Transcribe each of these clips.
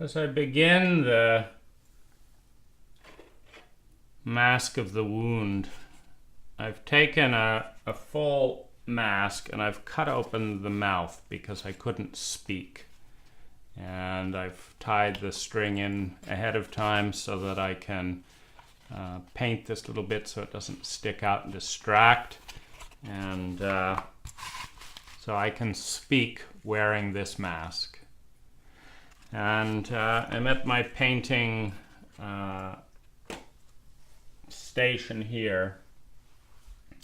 As I begin the mask of the wound, I've taken a full mask and I've cut open the mouth because I couldn't speak. And I've tied the string in ahead of time so that I can paint this little bit so it doesn't stick out and distract. And so I can speak wearing this mask. And I'm at my painting station here.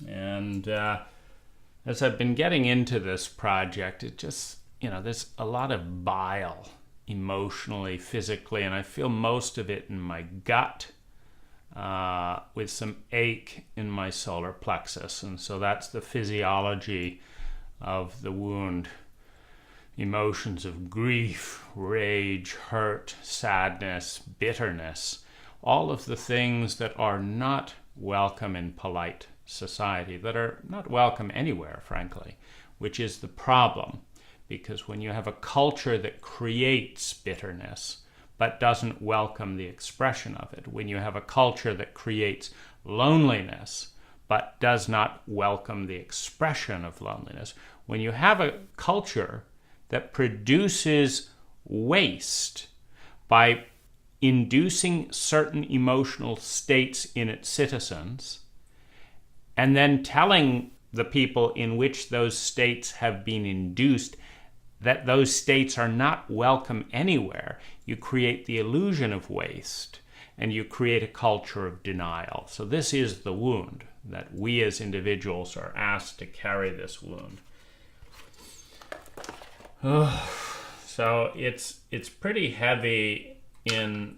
And as I've been getting into this project, it just, there's a lot of bile emotionally, physically, and I feel most of it in my gut with some ache in my solar plexus. And so that's the physiology of the wound. Emotions of grief, rage, hurt, sadness, bitterness, all of the things that are not welcome in polite society, that are not welcome anywhere, frankly, which is the problem. Because when you have a culture that creates bitterness but doesn't welcome the expression of it, when you have a culture that creates loneliness but does not welcome the expression of loneliness, when you have a culture that produces waste by inducing certain emotional states in its citizens, and then telling the people in which those states have been induced that those states are not welcome anywhere, you create the illusion of waste, and you create a culture of denial. So this is the wound, that we as individuals are asked to carry this wound. So it's pretty heavy and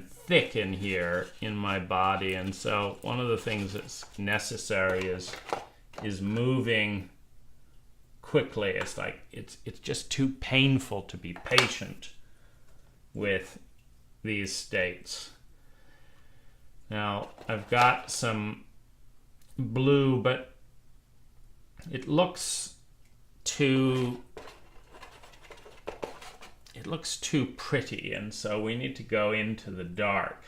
thick in here in my body, and so one of the things that's necessary is moving quickly. It's like it's just too painful to be patient with these states. Now I've got some blue, but it looks too pretty, and so we need to go into the dark.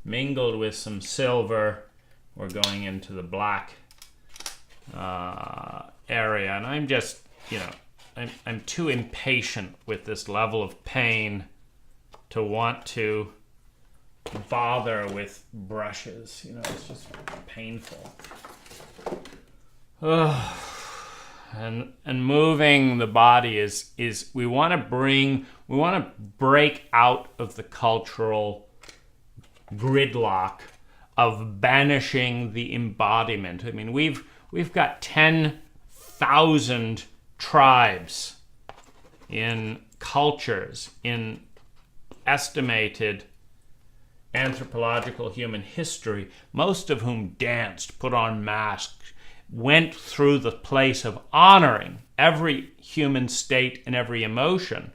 Mingled with some silver, we're going into the black area, and I'm just, I'm too impatient with this level of pain to want to bother with brushes. It's just painful. And moving the body is we want to break out of the cultural gridlock of banishing the embodiment. I mean, we've got 10,000 tribes in cultures in estimated anthropological human history, most of whom danced, put on masks, went through the place of honoring every human state and every emotion.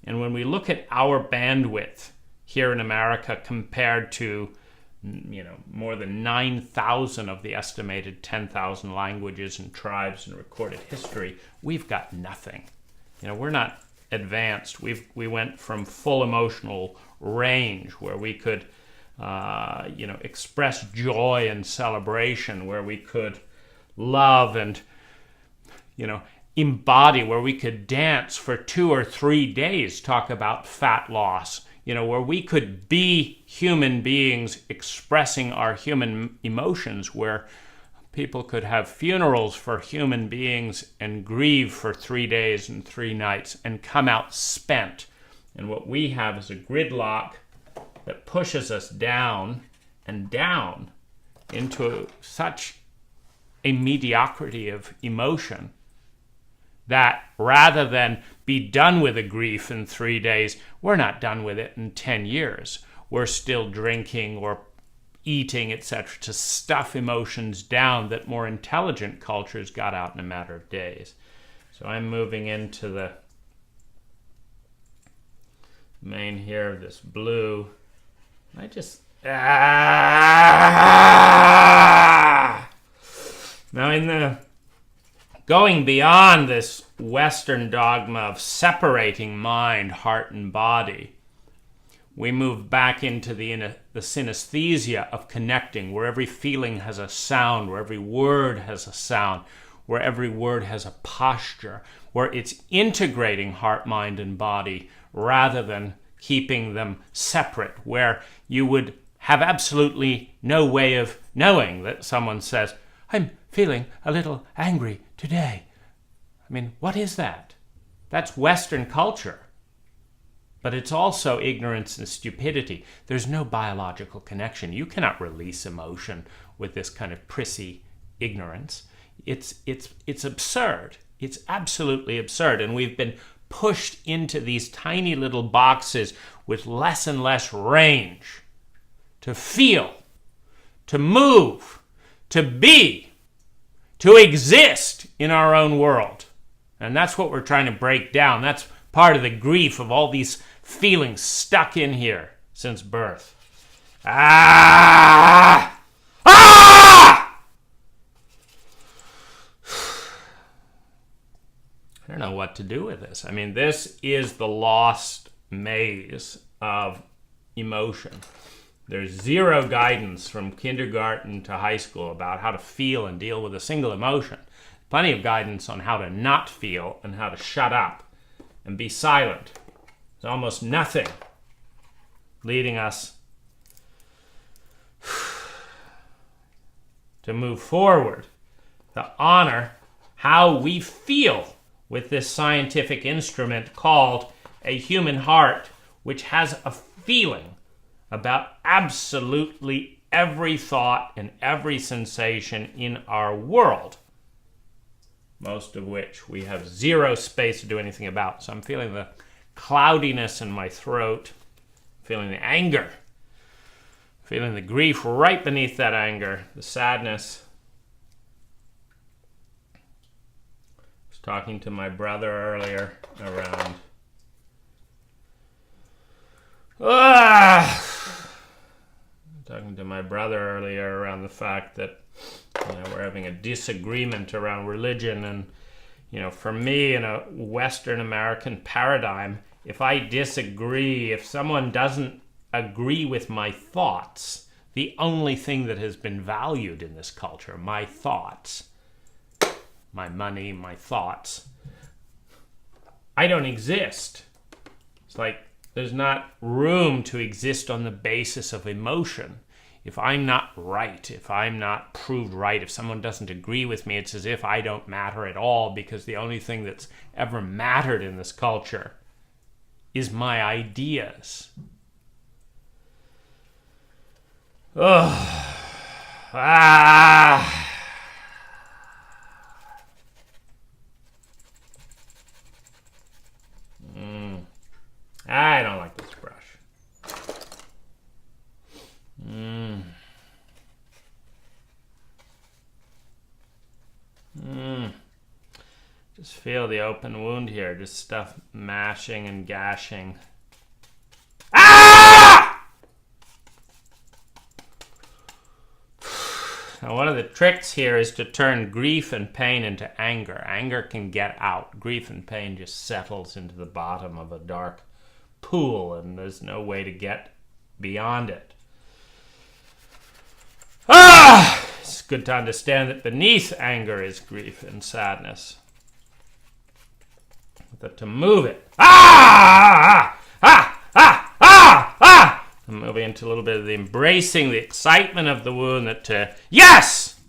And when we look at our bandwidth here in America compared to, more than 9,000 of the estimated 10,000 languages and tribes in recorded history, we've got nothing. We're not advanced. We went from full emotional range where we could, express joy and celebration, where we could love and, embody, where we could dance for 2 or 3 days, talk about fat loss, where we could be human beings expressing our human emotions, where people could have funerals for human beings and grieve for 3 days and 3 nights and come out spent. And what we have is a gridlock that pushes us down and down into such a mediocrity of emotion that rather than be done with a grief in 3 days, we're not done with it in 10 years. We're still drinking or eating, etc., to stuff emotions down that more intelligent cultures got out in a matter of days. So I'm moving into the main here of this blue. I just... Now in the going beyond this Western dogma of separating mind, heart, and body, we move back into the synesthesia of connecting, where every feeling has a sound, where every word has a sound, where every word has a posture, where it's integrating heart, mind, and body rather than keeping them separate, where you would have absolutely no way of knowing that someone says, I'm feeling a little angry today. I mean, what is that? That's Western culture. But it's also ignorance and stupidity. There's no biological connection. You cannot release emotion with this kind of prissy ignorance. It's absurd. It's absolutely absurd. And we've been pushed into these tiny little boxes with less and less range to feel, to move, to be, to exist in our own world. And that's what we're trying to break down. That's part of the grief of all these feelings stuck in here since birth. Ah! Ah! I don't know what to do with this. I mean, this is the lost maze of emotion. There's zero guidance from kindergarten to high school about how to feel and deal with a single emotion. Plenty of guidance on how to not feel and how to shut up and be silent. There's almost nothing leading us to move forward, to honor how we feel with this scientific instrument called a human heart, which has a feeling about absolutely every thought and every sensation in our world, most of which we have zero space to do anything about. So I'm feeling the cloudiness in my throat, feeling the anger, feeling the grief right beneath that anger, the sadness. I was talking to my brother earlier around the fact that we're having a disagreement around religion, and for me in a Western American paradigm, if I disagree, if someone doesn't agree with my thoughts, the only thing that has been valued in this culture, my thoughts, my money, my thoughts, I don't exist. It's like there's not room to exist on the basis of emotion. If I'm not right, if I'm not proved right, if someone doesn't agree with me, it's as if I don't matter at all, because the only thing that's ever mattered in this culture is my ideas. Ugh. Ah. I don't like this brush. Just feel the open wound here. Just stuff mashing and gashing. Ah! Now, one of the tricks here is to turn grief and pain into anger. Anger can get out. Grief and pain just settles into the bottom of a dark pool, and there's no way to get beyond it. It's good to understand that beneath anger is grief and sadness. But to move it, and moving into a little bit of the embracing, the excitement of the wound, that yes!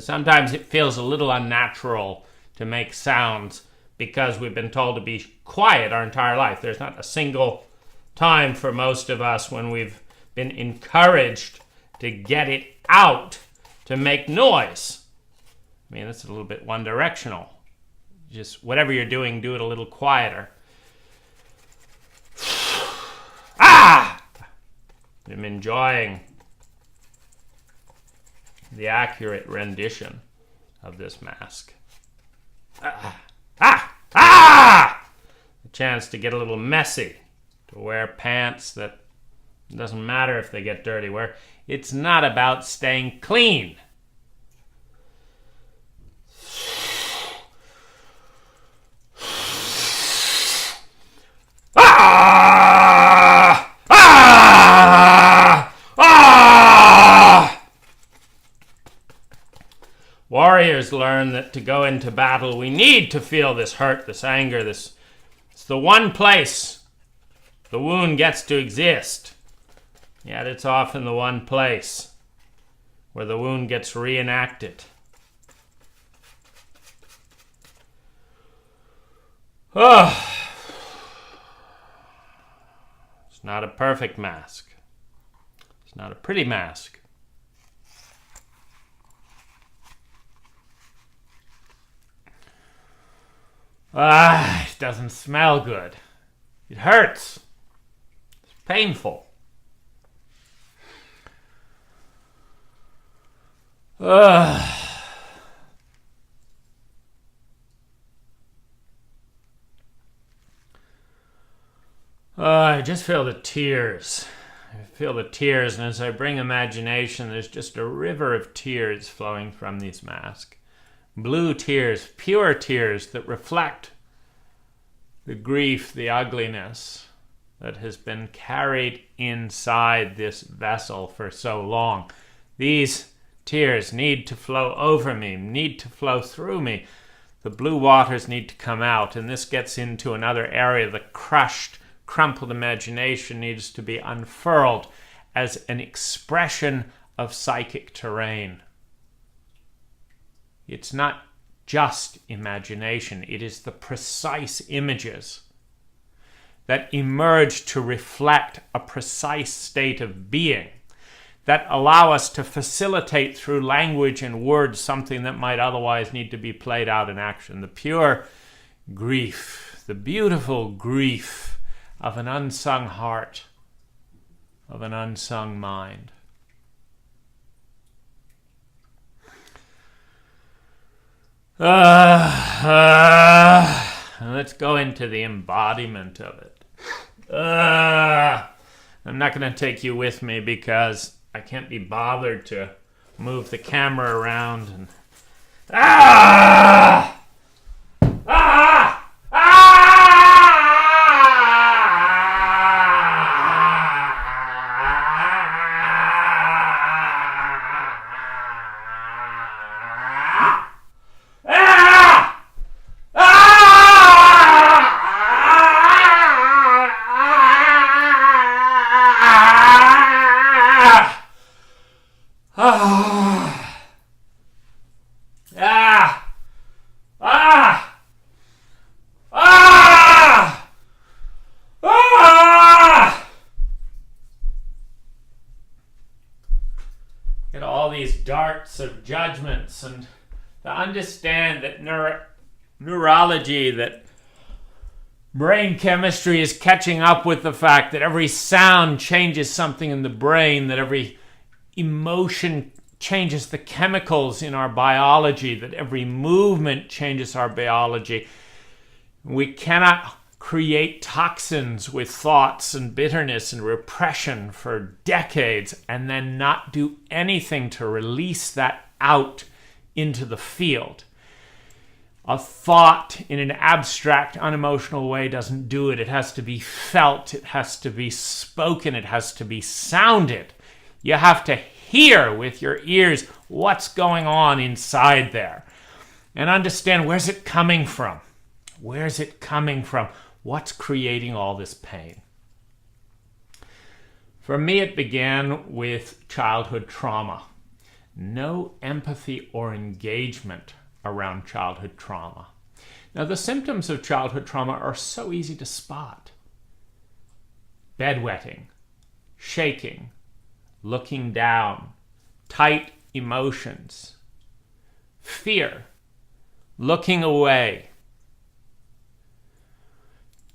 Sometimes it feels a little unnatural to make sounds because we've been told to be quiet our entire life. There's not a single time for most of us when we've been encouraged to get it out, to make noise. I mean, that's a little bit one-directional. Just whatever you're doing, do it a little quieter. I'm enjoying the accurate rendition of this mask. The chance to get a little messy, to wear pants that it doesn't matter if they get dirty, where it's not about staying clean. Warriors learn that to go into battle, we need to feel this hurt, this anger, it's the one place the wound gets to exist. Yet it's often the one place where the wound gets reenacted. Oh, it's not a perfect mask. It's not a pretty mask. It doesn't smell good. It hurts. It's painful. I just feel the tears. I feel the tears, and as I bring imagination, there's just a river of tears flowing from these masks. Blue tears, pure tears that reflect the grief, the ugliness that has been carried inside this vessel for so long. These tears need to flow over me, need to flow through me. The blue waters need to come out, and this gets into another area. The crushed, crumpled imagination needs to be unfurled as an expression of psychic terrain. It's not just imagination. It is the precise images that emerge to reflect a precise state of being that allow us to facilitate through language and words something that might otherwise need to be played out in action. The pure grief, the beautiful grief of an unsung heart, of an unsung mind. Let's go into the embodiment of it. I'm not going to take you with me because I can't be bothered to move the camera around and darts of judgments, and to understand that neurology, that brain chemistry is catching up with the fact that every sound changes something in the brain, that every emotion changes the chemicals in our biology, that every movement changes our biology. We cannot create toxins with thoughts and bitterness and repression for decades and then not do anything to release that out into the field. A thought in an abstract, unemotional way doesn't do it. It has to be felt. It has to be spoken. It has to be sounded. You have to hear with your ears what's going on inside there and understand, where's it coming from? Where's it coming from? What's creating all this pain? For me, it began with childhood trauma. No empathy or engagement around childhood trauma. Now, the symptoms of childhood trauma are so easy to spot. Bedwetting, shaking, looking down, tight emotions, fear, looking away,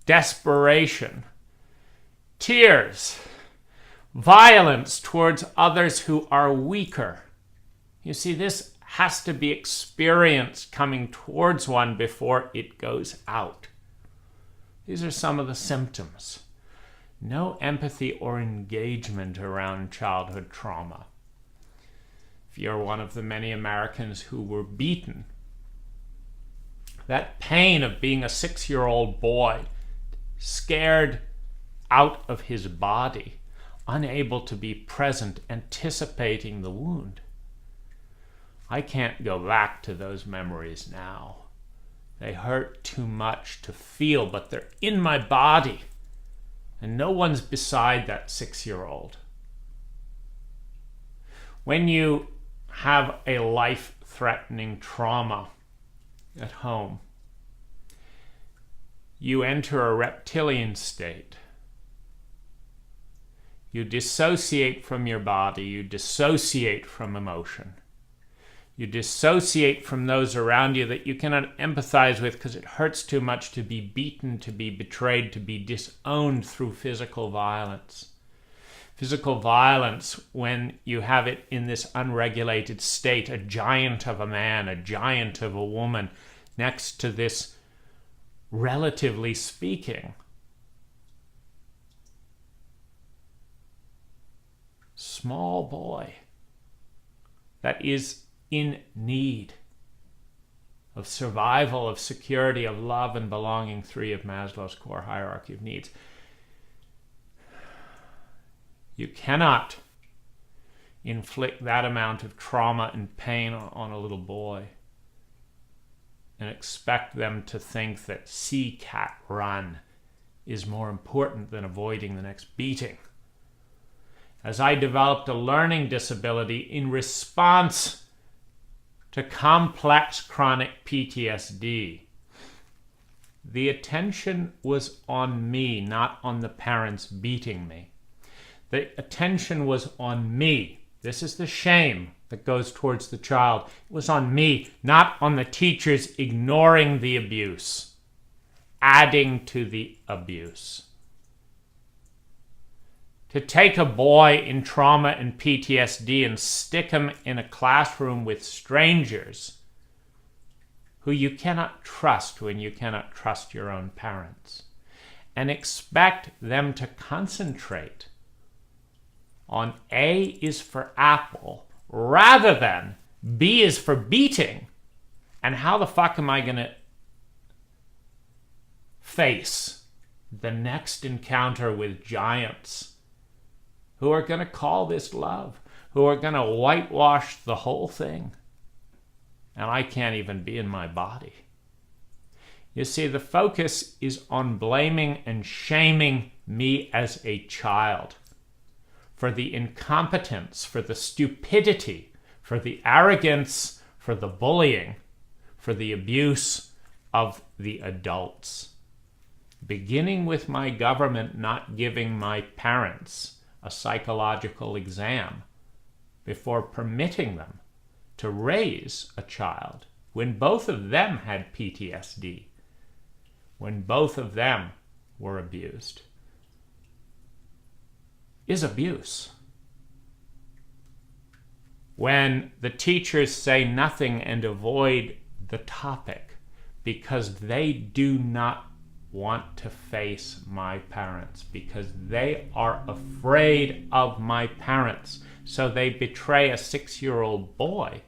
desperation, tears, violence towards others who are weaker. You see, this has to be experienced coming towards one before it goes out. These are some of the symptoms. No empathy or engagement around childhood trauma. If you're one of the many Americans who were beaten, that pain of being a 6-year-old boy, scared out of his body, unable to be present, anticipating the wound. I can't go back to those memories now. They hurt too much to feel, but they're in my body. And no one's beside that 6-year-old. When you have a life-threatening trauma at home, you enter a reptilian state. You dissociate from your body. You dissociate from emotion. You dissociate from those around you that you cannot empathize with because it hurts too much to be beaten, to be betrayed, to be disowned through physical violence. Physical violence, when you have it in this unregulated state, a giant of a man, a giant of a woman, next to this, relatively speaking, small boy that is in need of survival, of security, of love and belonging, 3 of Maslow's core hierarchy of needs. You cannot inflict that amount of trauma and pain on a little boy and expect them to think that see cat run is more important than avoiding the next beating. As I developed a learning disability in response to complex chronic PTSD, the attention was on me, not on the parents beating me. The attention was on me. This is the shame that goes towards the child. It was on me, not on the teachers ignoring the abuse, adding to the abuse. To take a boy in trauma and PTSD and stick him in a classroom with strangers who you cannot trust when you cannot trust your own parents, and expect them to concentrate on A is for apple rather than B is for beating, and how the fuck am I going to face the next encounter with giants who are going to call this love, who are going to whitewash the whole thing, and I can't even be in my body. You see, the focus is on blaming and shaming me as a child for the incompetence, for the stupidity, for the arrogance, for the bullying, for the abuse of the adults. Beginning with my government not giving my parents a psychological exam before permitting them to raise a child when both of them had PTSD, when both of them were abused, is abuse. When the teachers say nothing and avoid the topic because they do not want to face my parents, because they are afraid of my parents, so they betray a 6-year-old boy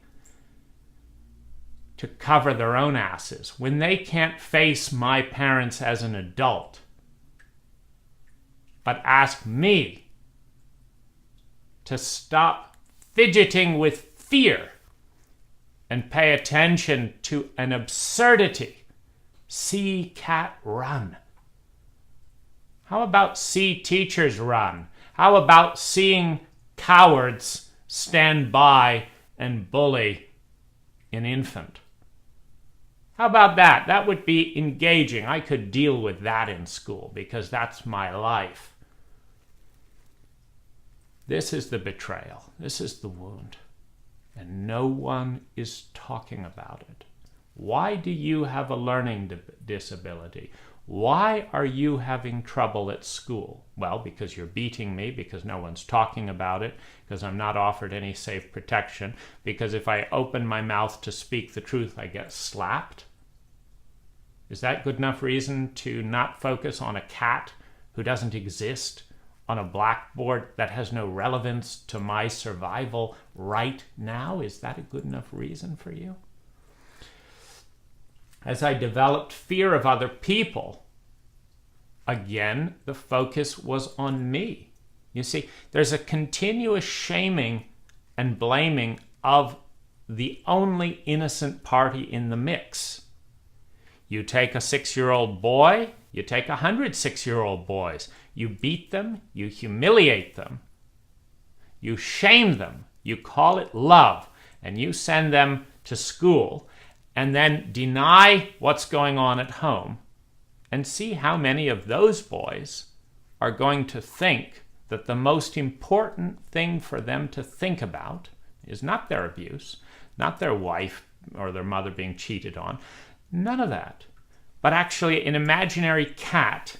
to cover their own asses when they can't face my parents as an adult, but ask me to stop fidgeting with fear and pay attention to an absurdity. See cat run. How about see teachers run? How about seeing cowards stand by and bully an infant? How about that? That would be engaging. I could deal with that in school because that's my life. This is the betrayal. This is the wound. And no one is talking about it. Why do you have a learning disability? Why are you having trouble at school? Well, because you're beating me, because no one's talking about it, because I'm not offered any safe protection, because if I open my mouth to speak the truth, I get slapped. Is that good enough reason to not focus on a cat who doesn't exist on a blackboard that has no relevance to my survival right now? Is that a good enough reason for you? As I developed fear of other people, again, the focus was on me. You see, there's a continuous shaming and blaming of the only innocent party in the mix. You take a 6-year-old boy, you take 100 6-year-old boys. You beat them, you humiliate them, you shame them, you call it love, and you send them to school, and then deny what's going on at home, and see how many of those boys are going to think that the most important thing for them to think about is not their abuse, not their wife or their mother being cheated on, none of that, but actually an imaginary cat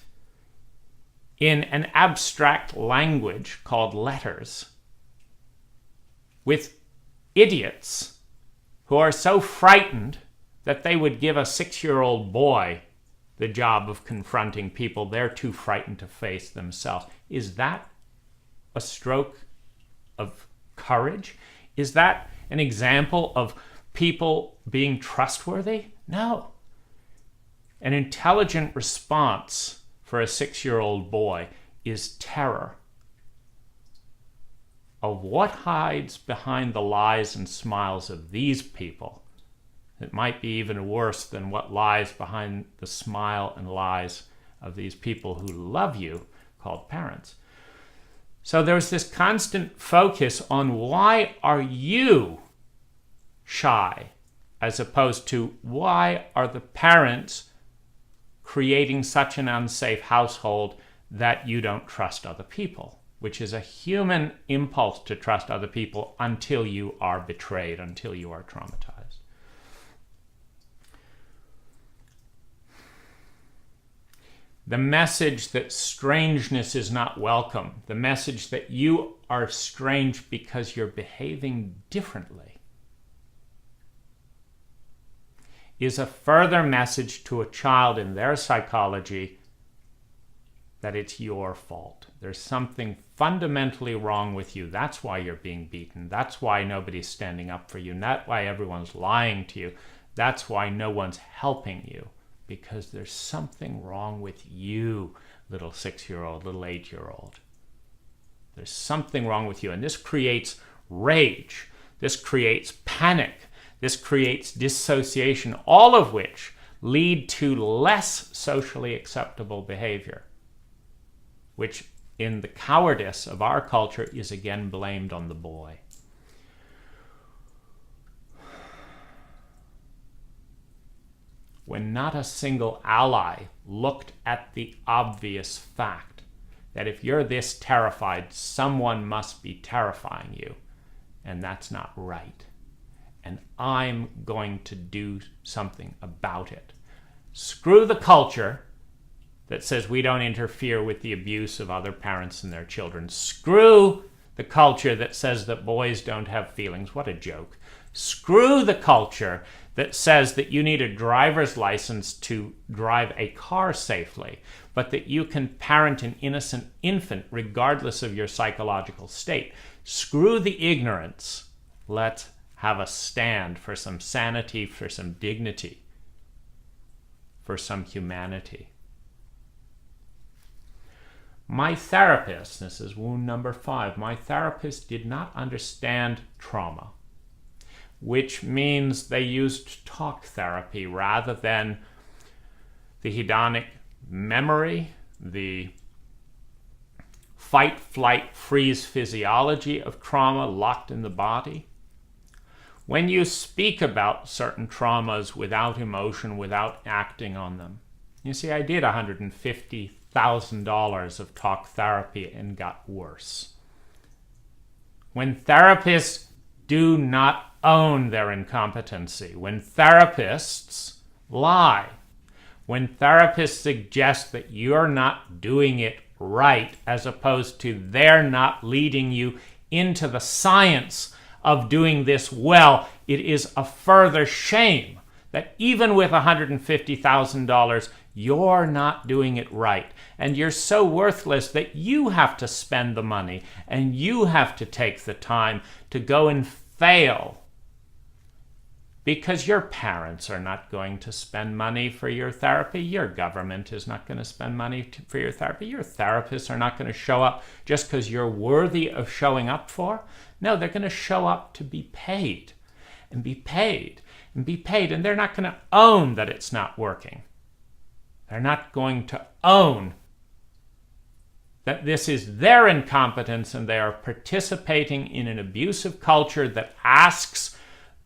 in an abstract language called letters with idiots who are so frightened that they would give a 6-year-old boy the job of confronting people they're too frightened to face themselves. Is that a stroke of courage? Is that an example of people being trustworthy? No. An intelligent response for a 6-year-old boy is terror of what hides behind the lies and smiles of these people. It might be even worse than what lies behind the smile and lies of these people who love you, called parents. So there's this constant focus on why are you shy, as opposed to why are the parents creating such an unsafe household that you don't trust other people, which is a human impulse to trust other people until you are betrayed, until you are traumatized. The message that strangeness is not welcome, the message that you are strange because you're behaving differently, is a further message to a child in their psychology that it's your fault. There's something fundamentally wrong with you. That's why you're being beaten. That's why nobody's standing up for you. That's why everyone's lying to you. That's why no one's helping you. Because there's something wrong with you, little 6-year-old, little 8-year-old. There's something wrong with you. And this creates rage. This creates panic. This creates dissociation, all of which lead to less socially acceptable behavior, which in the cowardice of our culture is again blamed on the boy. When not a single ally looked at the obvious fact that if you're this terrified, someone must be terrifying you, and that's not right. And I'm going to do something about it. Screw the culture that says we don't interfere with the abuse of other parents and their children. Screw the culture that says that boys don't have feelings. What a joke. Screw the culture that says that you need a driver's license to drive a car safely, but that you can parent an innocent infant regardless of your psychological state. Screw the ignorance. Let's have a stand for some sanity, for some dignity, for some humanity. My therapist, this is wound number 5, my therapist did not understand trauma, which means they used talk therapy rather than the hedonic memory, the fight, flight, freeze physiology of trauma locked in the body. When you speak about certain traumas without emotion, without acting on them, you see, I did $150,000 of talk therapy and got worse. When therapists do not own their incompetency, when therapists lie, when therapists suggest that you're not doing it right, as opposed to they're not leading you into the science of doing this well, it is a further shame that even with $150,000, you're not doing it right. And you're so worthless that you have to spend the money and you have to take the time to go and fail. Because your parents are not going to spend money for your therapy. Your government is not going to spend money for your therapy. Your therapists are not going to show up just because you're worthy of showing up for. No, they're going to show up to be paid and be paid and be paid. And they're not going to own that it's not working. They're not going to own that this is their incompetence and they are participating in an abusive culture that asks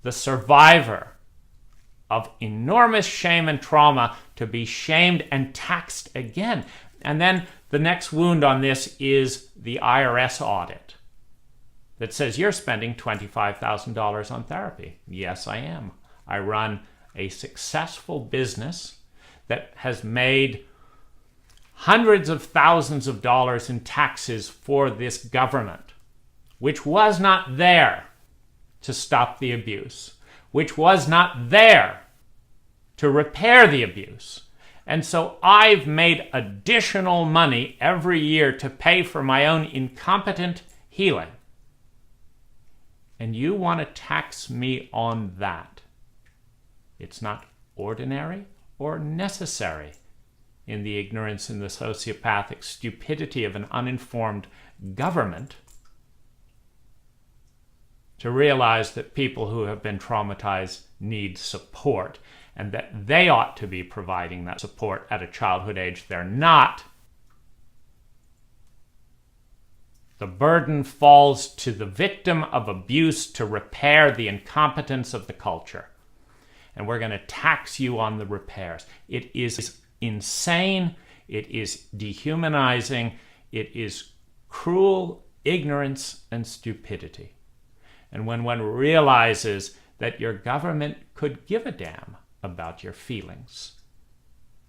the survivor of enormous shame and trauma to be shamed and taxed again. And then the next wound on this is the IRS audit that says you're spending $25,000 on therapy. Yes, I am. I run a successful business that has made hundreds of thousands of dollars in taxes for this government, which was not there to stop the abuse, which was not there to repair the abuse. And so I've made additional money every year to pay for my own incompetent healing. And you want to tax me on that. It's not ordinary or necessary in the ignorance and the sociopathic stupidity of an uninformed government to realize that people who have been traumatized need support and that they ought to be providing that support at a childhood age. They're not. The burden falls to the victim of abuse to repair the incompetence of the culture. And we're going to tax you on the repairs. It is insane. It is dehumanizing. It is cruel ignorance and stupidity. And when one realizes that your government could give a damn about your feelings,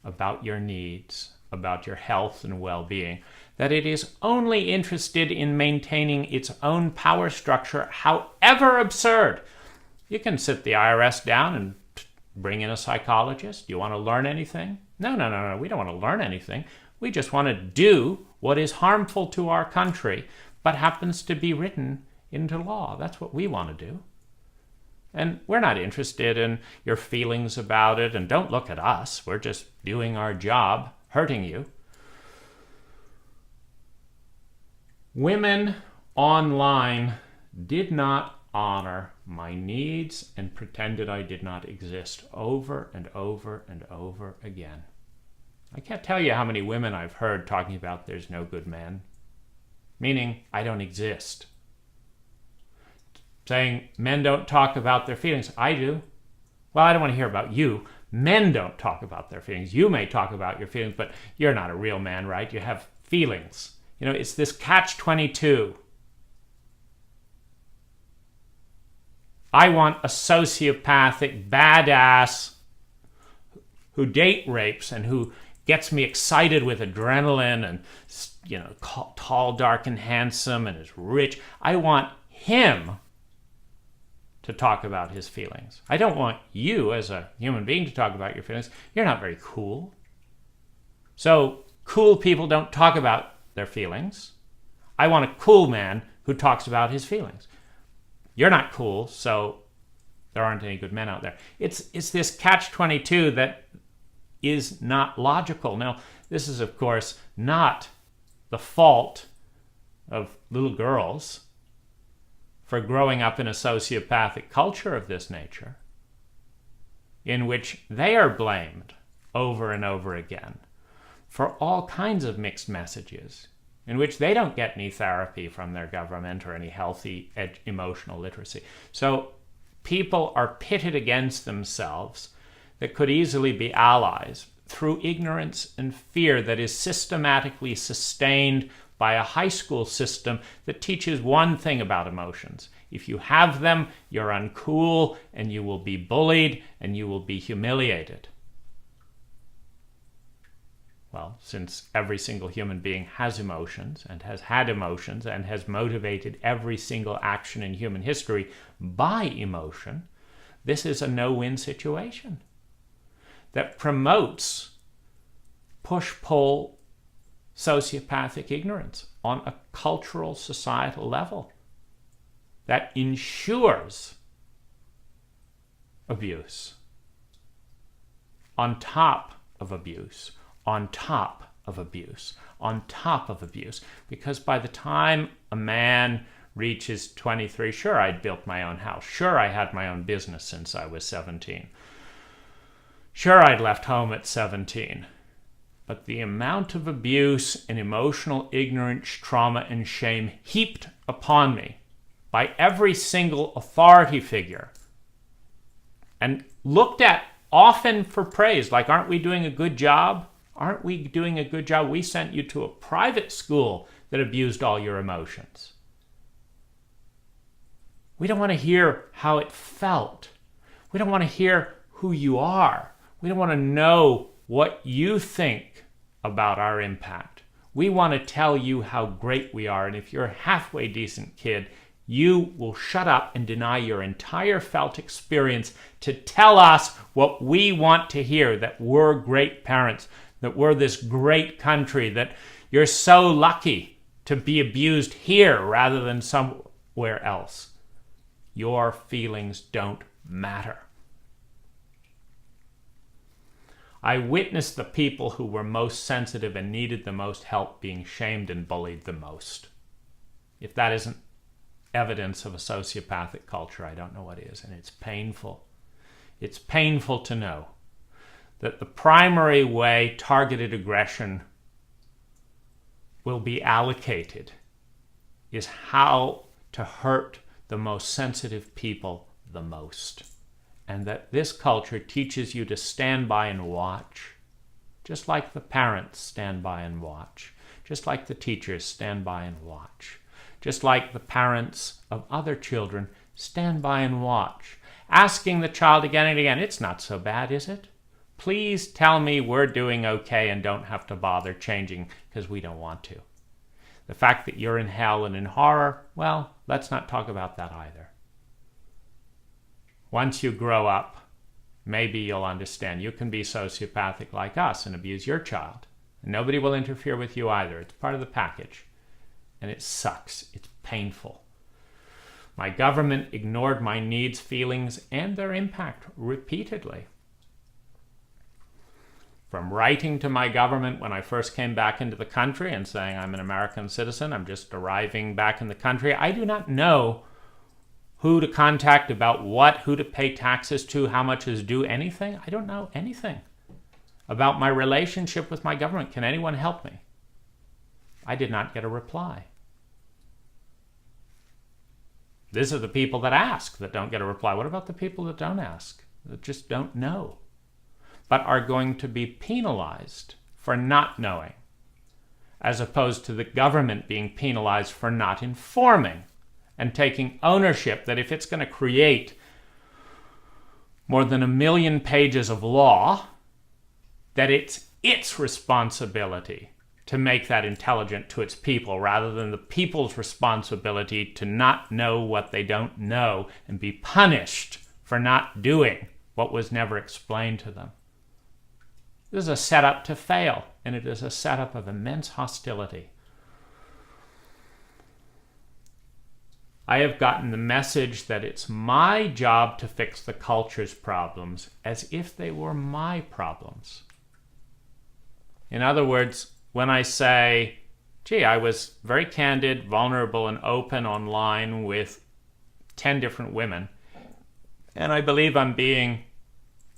about your needs, about your health and well-being, that it is only interested in maintaining its own power structure, however absurd. You can sit the IRS down and bring in a psychologist. Do you want to learn anything? No. We don't want to learn anything. We just want to do what is harmful to our country, but happens to be written into law. That's what we want to do. And we're not interested in your feelings about it. And don't look at us. We're just doing our job, hurting you. Women online did not honor my needs and pretended I did not exist over and over and over again. I can't tell you how many women I've heard talking about there's no good man, meaning I don't exist. Saying men don't talk about their feelings. I do. Well, I don't want to hear about you. Men don't talk about their feelings. You may talk about your feelings, but you're not a real man, right? You have feelings. You know, it's this catch-22. I want a sociopathic badass who date rapes and who gets me excited with adrenaline and, you know, tall, dark, and handsome and is rich. I want him to talk about his feelings. I don't want you as a human being to talk about your feelings. You're not very cool. So cool people don't talk about their feelings. I want a cool man who talks about his feelings. You're not cool, so there aren't any good men out there. It's this catch-22 that is not logical. Now, this is, of course, not the fault of little girls for growing up in a sociopathic culture of this nature, in which they are blamed over and over again for all kinds of mixed messages, in which they don't get any therapy from their government or any healthy emotional literacy. So people are pitted against themselves that could easily be allies through ignorance and fear that is systematically sustained by a high school system that teaches one thing about emotions. If you have them, you're uncool, and you will be bullied, and you will be humiliated. Well, since every single human being has emotions and has had emotions and has motivated every single action in human history by emotion, this is a no-win situation. that promotes push-pull sociopathic ignorance on a cultural, societal level, that ensures abuse on top of abuse, on top of abuse, on top of abuse. Because by the time a man reaches 23, sure, I'd built my own house. Sure, I had my own business since I was 17. Sure, I'd left home at 17. But the amount of abuse and emotional ignorance, trauma, and shame heaped upon me by every single authority figure and looked at often for praise, like, aren't we doing a good job? Aren't we doing a good job? We sent you to a private school that abused all your emotions. We don't want to hear how it felt. We don't want to hear who you are. We don't want to know what you think about our impact. We want to tell you how great we are. And if you're a halfway decent kid, you will shut up and deny your entire felt experience to tell us what we want to hear, that we're great parents, that we're this great country, that you're so lucky to be abused here rather than somewhere else. Your feelings don't matter. I witnessed the people who were most sensitive and needed the most help being shamed and bullied the most. If that isn't evidence of a sociopathic culture, I don't know what is, and it's painful. It's painful to know that the primary way targeted aggression will be allocated is how to hurt the most sensitive people the most. And that this culture teaches you to stand by and watch, just like the parents stand by and watch, just like the teachers stand by and watch, just like the parents of other children stand by and watch, asking the child again and again, it's not so bad, is it? Please tell me we're doing okay and don't have to bother changing because we don't want to. The fact that you're in hell and in horror, well, let's not talk about that either. Once you grow up, maybe you'll understand. You can be sociopathic like us and abuse your child. And nobody will interfere with you either. It's part of the package. And it sucks. It's painful. My government ignored my needs, feelings, and their impact repeatedly. From writing to my government when I first came back into the country and saying I'm an American citizen, I'm just arriving back in the country, I do not know who to contact about what, who to pay taxes to, how much is due, anything. I don't know anything about my relationship with my government. Can anyone help me? I did not get a reply. These are the people that ask that don't get a reply. What about the people that don't ask, that just don't know, but are going to be penalized for not knowing, as opposed to the government being penalized for not informing and taking ownership that if it's going to create more than 1 million pages of law, that it's its responsibility to make that intelligent to its people rather than the people's responsibility to not know what they don't know and be punished for not doing what was never explained to them. This is a setup to fail, and it is a setup of immense hostility. I have gotten the message that it's my job to fix the culture's problems as if they were my problems. In other words, when I say, gee, I was very candid, vulnerable, and open online with 10 different women, and I believe I'm being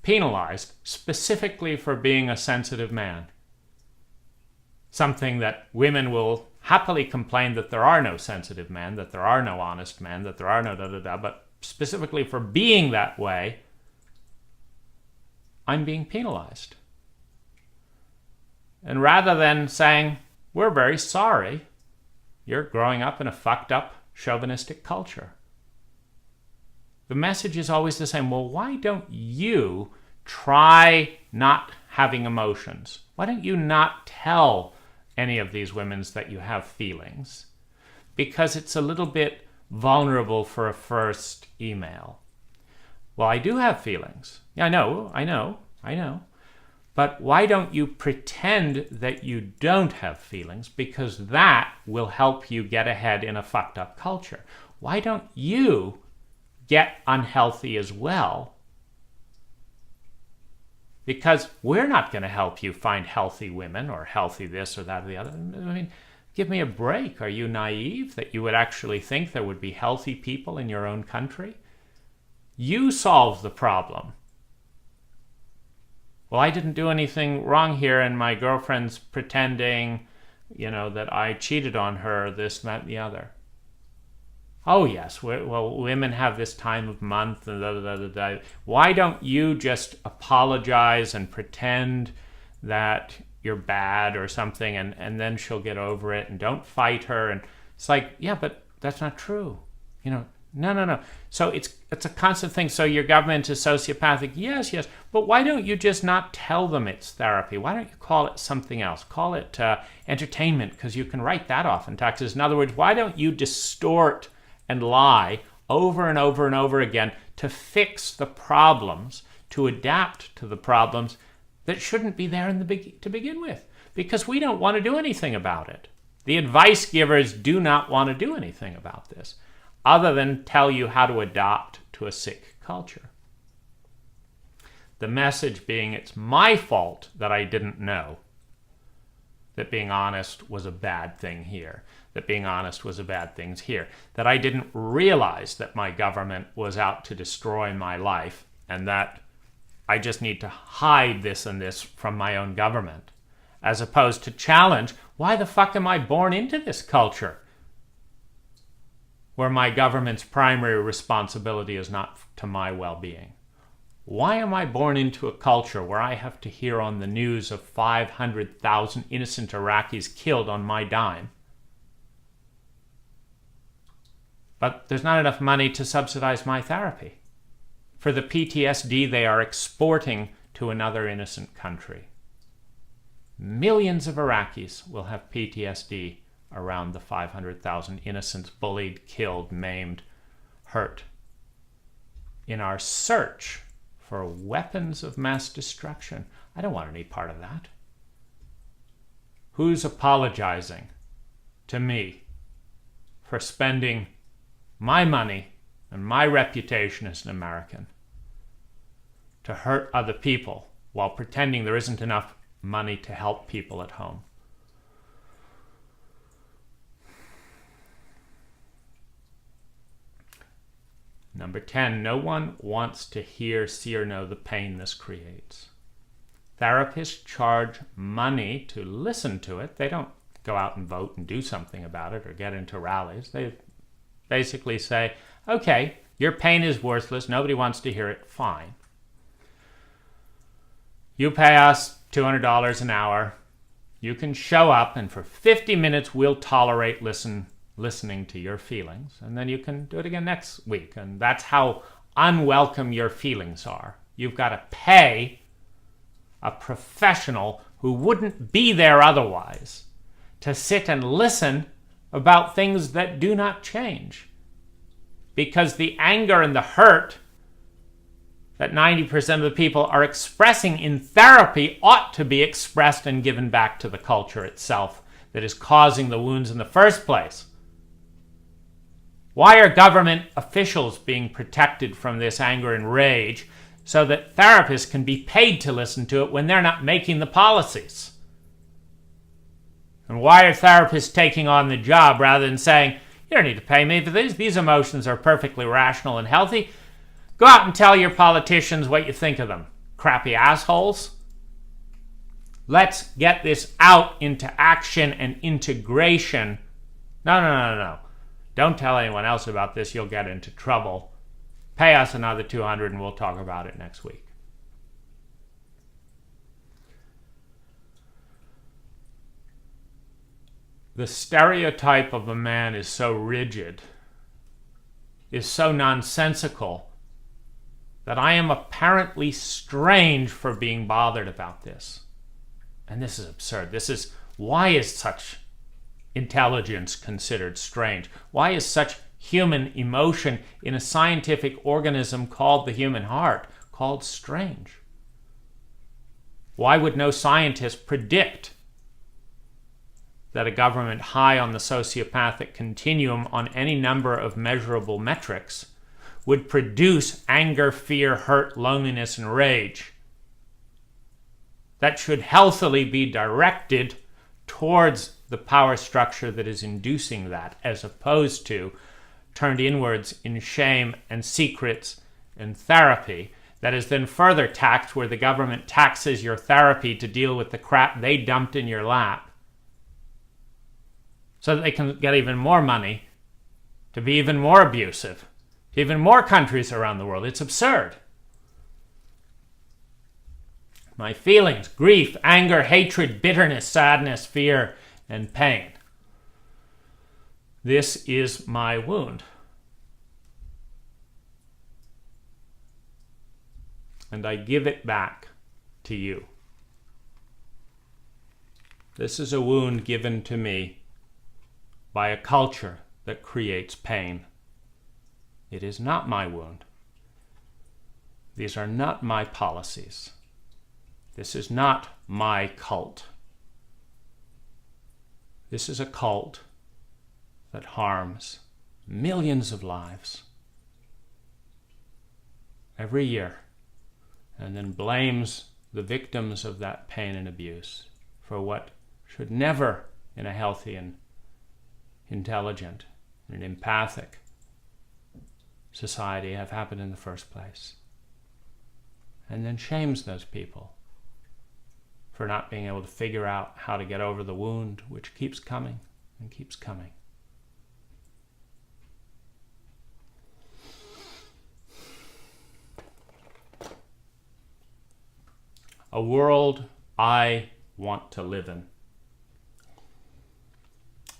penalized specifically for being a sensitive man. Something that women will happily complain that there are no sensitive men, that there are no honest men, that there are no da-da-da, but specifically for being that way, I'm being penalized. And rather than saying, we're very sorry, you're growing up in a fucked up chauvinistic culture, the message is always the same. Well, why don't you try not having emotions? Why don't you not tell any of these women that you have feelings? Because it's a little bit vulnerable for a first email. Well, I do have feelings. Yeah, I know. But why don't you pretend that you don't have feelings? Because that will help you get ahead in a fucked up culture. Why don't you get unhealthy as well? Because we're not going to help you find healthy women or healthy this or that or the other. I mean, give me a break. Are you naive that you would actually think there would be healthy people in your own country? You solve the problem. Well, I didn't do anything wrong here, and my girlfriend's pretending, that I cheated on her, this, that, and the other. Oh, yes, well, women have this time of month, and da, da, da, da. Why don't you just apologize and pretend that you're bad or something, and then she'll get over it, and don't fight her? And it's like, yeah, but that's not true. No. So it's a constant thing. So your government is sociopathic. Yes. But why don't you just not tell them it's therapy? Why don't you call it something else? Call it entertainment, because you can write that off in taxes. In other words, why don't you distort and lie over and over and over again to fix the problems, to adapt to the problems that shouldn't be there to begin with? Because we don't want to do anything about it. The advice givers do not want to do anything about this, other than tell you how to adapt to a sick culture. The message being, it's my fault that I didn't know that being honest was a bad thing here, that being honest was a bad thing here, that I didn't realize that my government was out to destroy my life, and that I just need to hide this and this from my own government, as opposed to challenge, why the fuck am I born into this culture where my government's primary responsibility is not to my well-being? Why am I born into a culture where I have to hear on the news of 500,000 innocent Iraqis killed on my dime, but there's not enough money to subsidize my therapy for the PTSD they are exporting to another innocent country? Millions of Iraqis will have PTSD around the 500,000 innocents bullied, killed, maimed, hurt in our search for weapons of mass destruction. I don't want any part of that. Who's apologizing to me for spending my money and my reputation as an American to hurt other people while pretending there isn't enough money to help people at home? Number 10, no one wants to hear, see, or know the pain this creates. Therapists charge money to listen to it. They don't go out and vote and do something about it or get into rallies. They basically say, okay, your pain is worthless. Nobody wants to hear it. Fine. You pay us $200 an hour. You can show up, and for 50 minutes we'll tolerate listening to your feelings, and then you can do it again next week. And that's how unwelcome your feelings are. You've got to pay a professional who wouldn't be there otherwise to sit and listen about things that do not change, because the anger and the hurt that 90% of the people are expressing in therapy ought to be expressed and given back to the culture itself that is causing the wounds in the first place. Why are government officials being protected from this anger and rage so that therapists can be paid to listen to it when they're not making the policies? And why are therapists taking on the job rather than saying, you don't need to pay me for this. These emotions are perfectly rational and healthy. Go out and tell your politicians what you think of them, crappy assholes. Let's get this out into action and integration. No. Don't tell anyone else about this. You'll get into trouble. Pay us another $200 and we'll talk about it next week. The stereotype of a man is so rigid, is so nonsensical, that I am apparently strange for being bothered about this. And this is absurd. Why is such intelligence considered strange? Why is such human emotion in a scientific organism called the human heart called strange? Why would no scientist predict that a government high on the sociopathic continuum on any number of measurable metrics would produce anger, fear, hurt, loneliness, and rage that should healthily be directed towards the power structure that is inducing that, as opposed to turned inwards in shame and secrets and therapy that is then further taxed, where the government taxes your therapy to deal with the crap they dumped in your lap so that they can get even more money to be even more abusive to even more countries around the world. It's absurd. My feelings, grief, anger, hatred, bitterness, sadness, fear, and pain. This is my wound. And I give it back to you. This is a wound given to me by a culture that creates pain. It is not my wound. These are not my policies. This is not my cult. This is a cult that harms millions of lives every year, and then blames the victims of that pain and abuse for what should never, in a healthy and intelligent and empathic society, have happened in the first place. And then shames those people for not being able to figure out how to get over the wound, which keeps coming and keeps coming. A world I want to live in.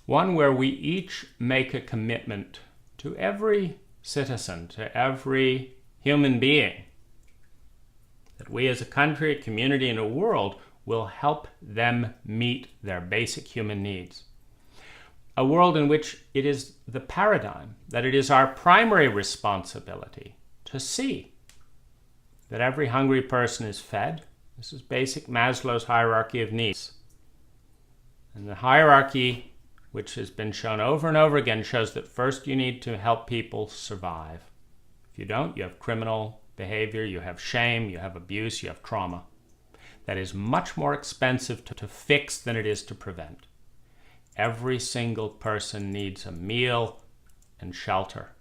One where we each make a commitment to every citizen, to every human being, that we as a country, a community, and a world will help them meet their basic human needs. A world in which it is the paradigm, that it is our primary responsibility to see that every hungry person is fed. This is basic Maslow's hierarchy of needs. And the hierarchy, which has been shown over and over again, shows that first you need to help people survive. If you don't, you have criminal behavior, you have shame, you have abuse, you have trauma. That is much more expensive to fix than it is to prevent. Every single person needs a meal and shelter.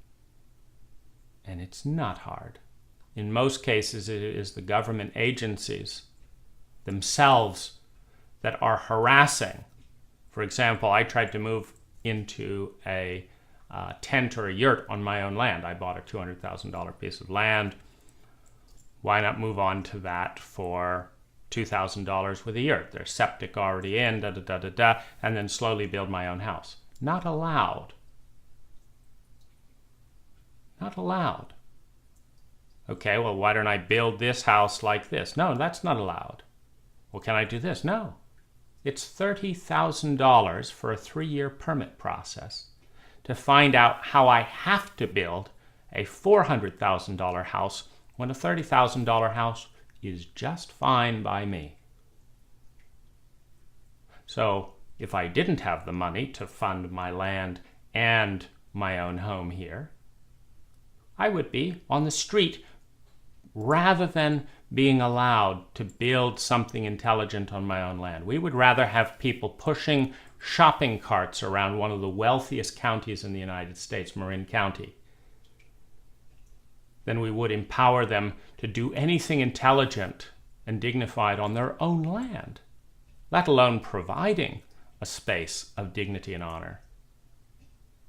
And it's not hard. In most cases, it is the government agencies themselves that are harassing. For example, I tried to move into a tent or a yurt on my own land. I bought a $200,000 piece of land. Why not move on to that for $2,000 with a yurt? There's septic already in, and then slowly build my own house. Not allowed. Not allowed. Okay, well, why don't I build this house like this? No, that's not allowed. Well, can I do this? No. It's $30,000 for a 3-year permit process to find out how I have to build a $400,000 house when a $30,000 house is just fine by me. So if I didn't have the money to fund my land and my own home here, I would be on the street rather than being allowed to build something intelligent on my own land. We would rather have people pushing shopping carts around one of the wealthiest counties in the United States, Marin County, than we would empower them to do anything intelligent and dignified on their own land, let alone providing a space of dignity and honor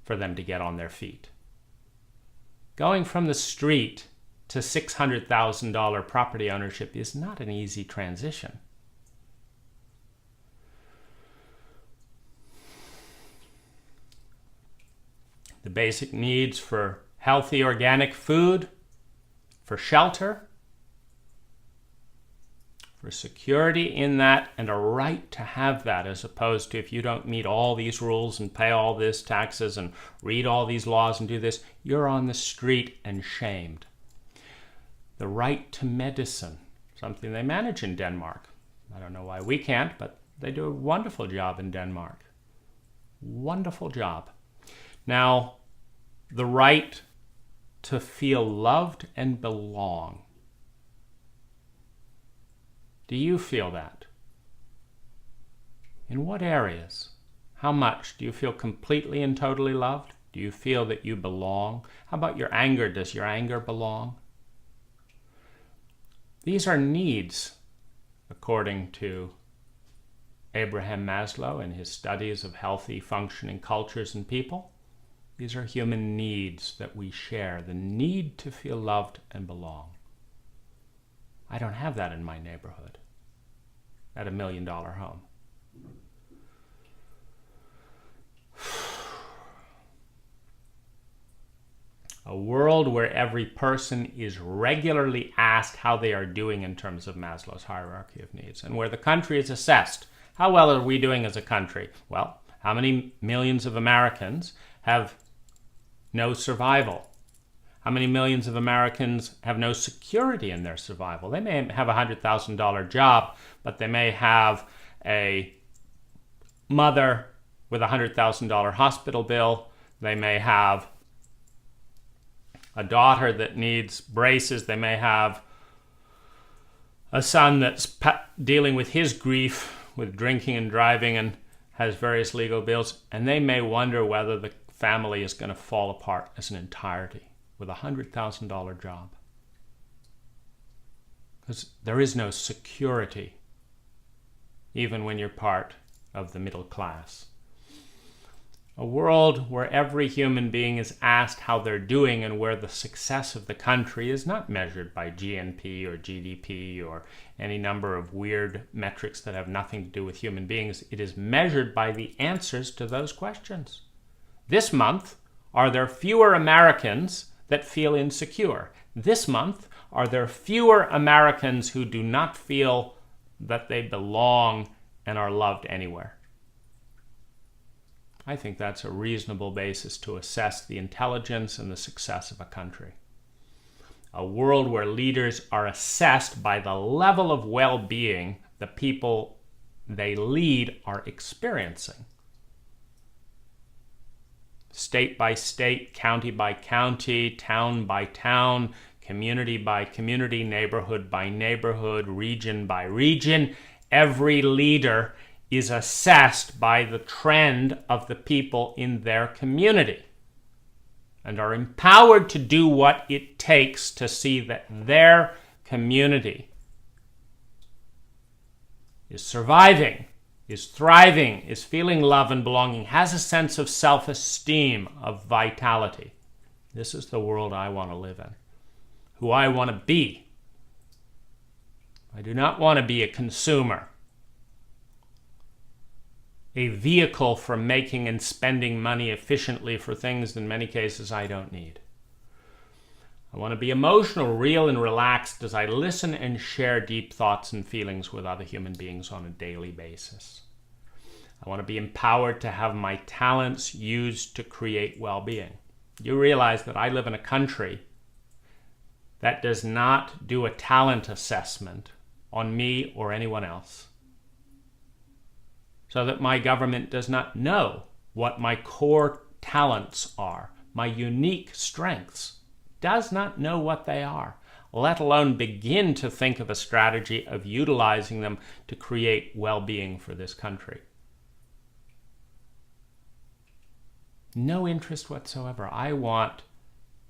for them to get on their feet. Going from the street to $600,000 property ownership is not an easy transition. The basic needs for healthy organic food, for shelter, for security in that, and a right to have that, as opposed to if you don't meet all these rules and pay all this taxes and read all these laws and do this, you're on the street and shamed. The right to medicine, something they manage in Denmark. I don't know why we can't, but they do a wonderful job in Denmark. Wonderful job. Now, the right to feel loved and belong. Do you feel that? In what areas? How much? Do you feel completely and totally loved? Do you feel that you belong? How about your anger? Does your anger belong? These are needs, according to Abraham Maslow in his studies of healthy, functioning cultures and people. These are human needs that we share, the need to feel loved and belong. I don't have that in my neighborhood at $1 million home. A world where every person is regularly asked how they are doing in terms of Maslow's hierarchy of needs, and where the country is assessed. How well are we doing as a country? Well, how many millions of Americans have no survival? How many millions of Americans have no security in their survival? They may have a $100,000 job, but they may have a mother with a $100,000 hospital bill. They may have a daughter that needs braces. They may have a son that's dealing with his grief with drinking and driving and has various legal bills. And they may wonder whether the family is going to fall apart as an entirety with a $100,000 job. Because there is no security, even when you're part of the middle class. A world where every human being is asked how they're doing and where the success of the country is not measured by GNP or GDP or any number of weird metrics that have nothing to do with human beings. It is measured by the answers to those questions. This month, are there fewer Americans that feel insecure? This month, are there fewer Americans who do not feel that they belong and are loved anywhere? I think that's a reasonable basis to assess the intelligence and the success of a country. A world where leaders are assessed by the level of well-being the people they lead are experiencing. State by state, county by county, town by town, community by community, neighborhood by neighborhood, region by region, every leader is assessed by the trend of the people in their community and are empowered to do what it takes to see that their community is surviving, is thriving, is feeling love and belonging, has a sense of self-esteem, of vitality. This is the world I want to live in, who I want to be. I do not want to be a consumer, a vehicle for making and spending money efficiently for things in many cases I don't need. I want to be emotional, real, and relaxed as I listen and share deep thoughts and feelings with other human beings on a daily basis. I want to be empowered to have my talents used to create well-being. You realize that I live in a country that does not do a talent assessment on me or anyone else, so that my government does not know what my core talents are, my unique strengths, does not know what they are, let alone begin to think of a strategy of utilizing them to create well-being for this country. No interest whatsoever. I want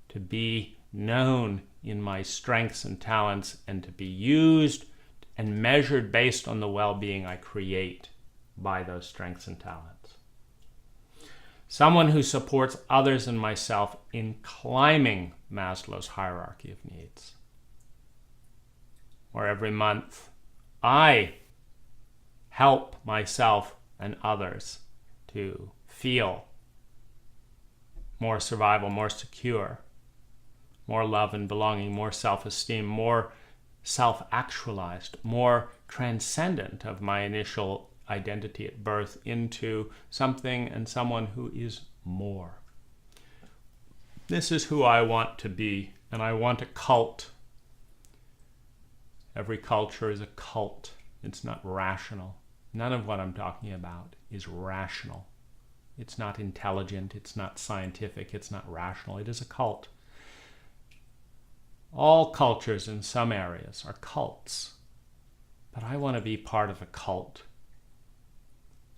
to be known in my strengths and talents and to be used and measured based on the well-being I create by those strengths and talents. Someone who supports others and myself in climbing Maslow's hierarchy of needs. Where every month I help myself and others to feel more survival, more secure, more love and belonging, more self-esteem, more self-actualized, more transcendent of my initial identity at birth into something and someone who is more. This is who I want to be, and I want a cult. Every culture is a cult. It's not rational. None of what I'm talking about is rational. It's not intelligent. It's not scientific. It's not rational. It is a cult. All cultures in some areas are cults. But I want to be part of a cult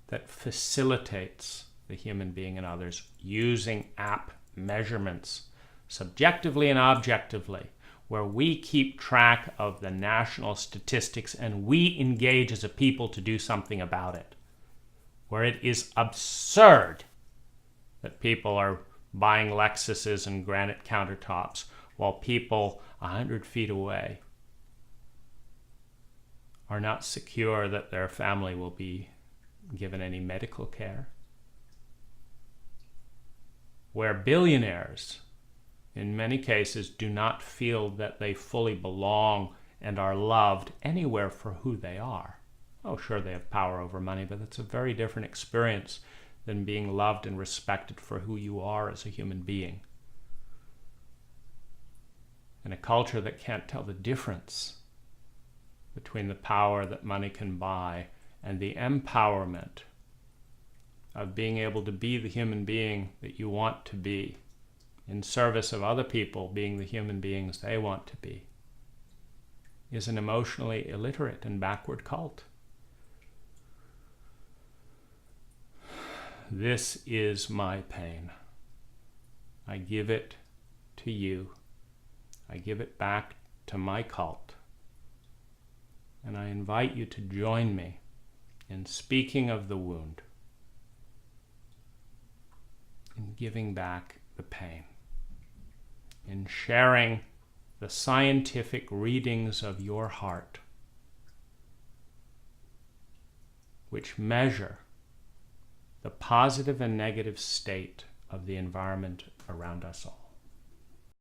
that facilitates the human being and others using app measurements, subjectively and objectively, where we keep track of the national statistics and we engage as a people to do something about it. Where it is absurd that people are buying Lexuses and granite countertops while people 100 feet away are not secure that their family will be given any medical care. Where billionaires, in many cases, do not feel that they fully belong and are loved anywhere for who they are. Oh, sure, they have power over money, but that's a very different experience than being loved and respected for who you are as a human being. In a culture that can't tell the difference between the power that money can buy and the empowerment of being able to be the human being that you want to be in service of other people being the human beings they want to be, is an emotionally illiterate and backward cult. This is my pain. I give it to you. I give it back to my cult. And I invite you to join me in speaking of the wound, in giving back the pain, in sharing the scientific readings of your heart, which measure the positive and negative state of the environment around us all.